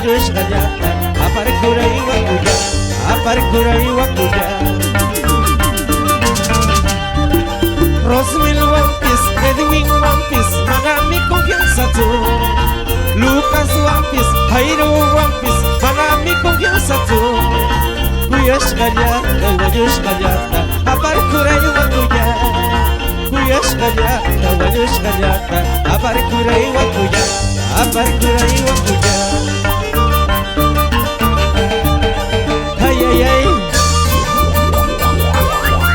wayush gallata, aparkura y wakuya, aparkura y wakuya. Rosmil One Piece, Edwin One Piece, manami confianza tú. Lucas One Piece, Jairo One Piece, manami confianza tú. Wayush gallata, wayush gallata, aparkura y wakuya. Wayush gallata, wayush gallata, aparkura y wakuya, aparkura y wakuya. Ay, ay, ay.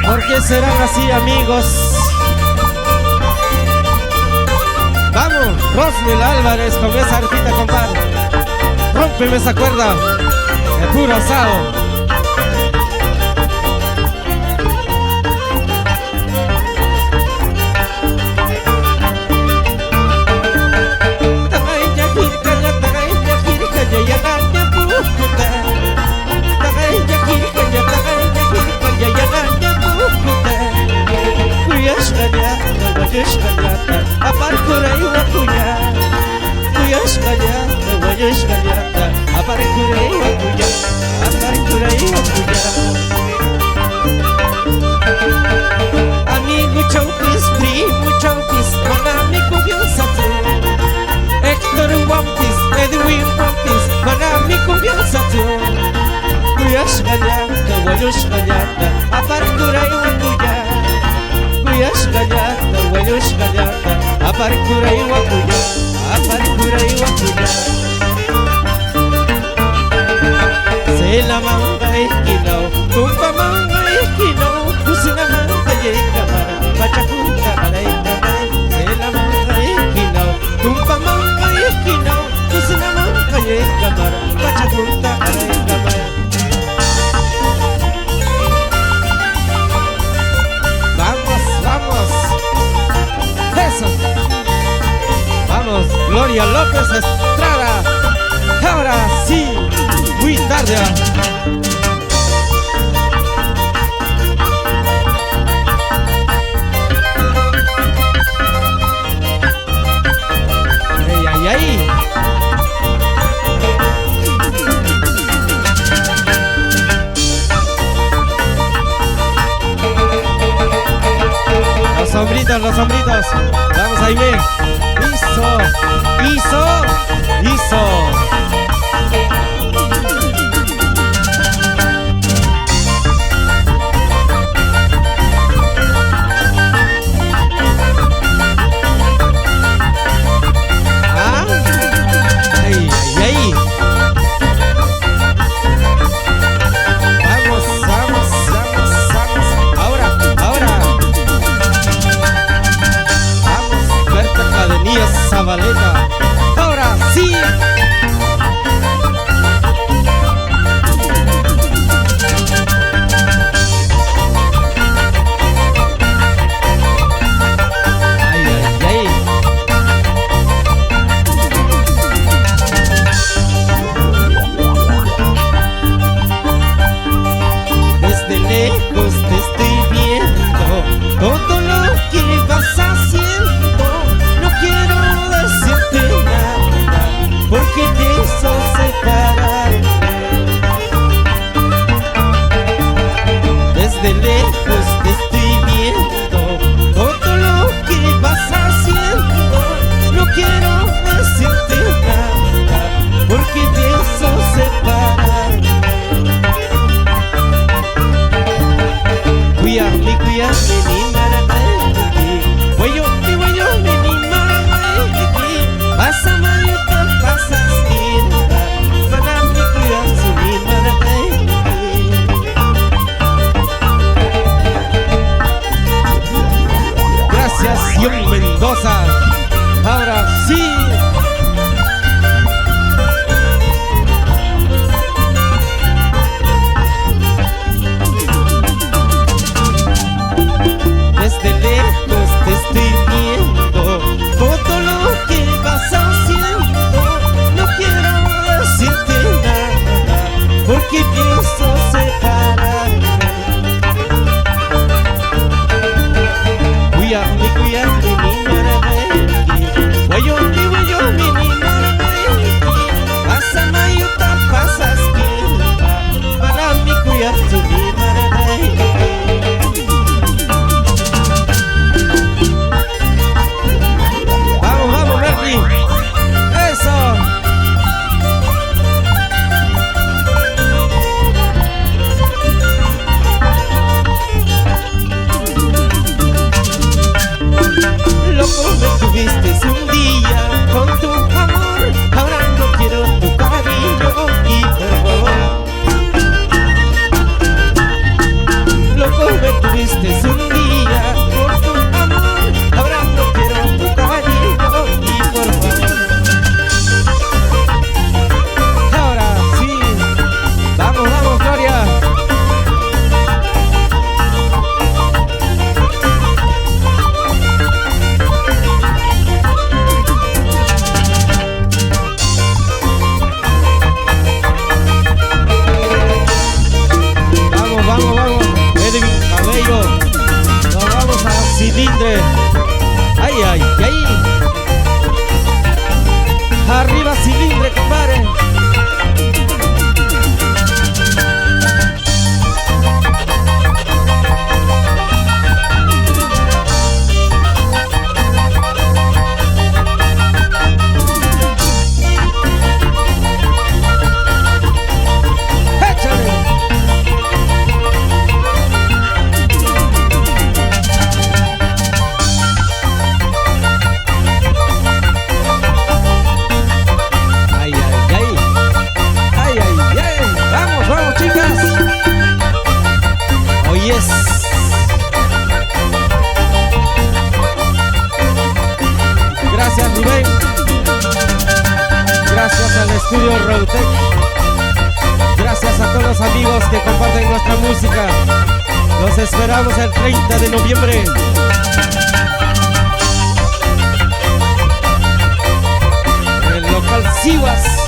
¿Por qué serán así, amigos? Vamos, Rosmil Álvarez con esa arpita, compadre. Rómpeme esa cuerda de puro asado. Wayush gallata, aparkura y wakuya. Wayush gallata, wayush gallata, aparkura y wakuya, aparkura y wakuya. Amigo Chaupis, primo Chaupis, manami confianza tú. Héctor One Piece, Edwin One Piece, manami confianza tú. Wayush gallata, wayush gallata, aparkura y wakuya. Wayush gallata, wayush gallata, aparkura y wakuya, aparkura y wakuya. Se la manga esquinao, tumpa manga esquinao, kusina manga yekamara, pachakunta alaikamara. Se la manga esquinao, tumpa manga esquinao, kusina manga yekamara, pachakunta alaikamara. Eso. Vamos, Gloria López Estrada. Ahora sí, muy tarde. Ay, ay, ay. Los hombritos. Vamos, Jaime. Hizo. Zabaleta. Ahora sí. amigos que comparten nuestra música. Los esperamos el 30 de noviembre. En el local Sivas.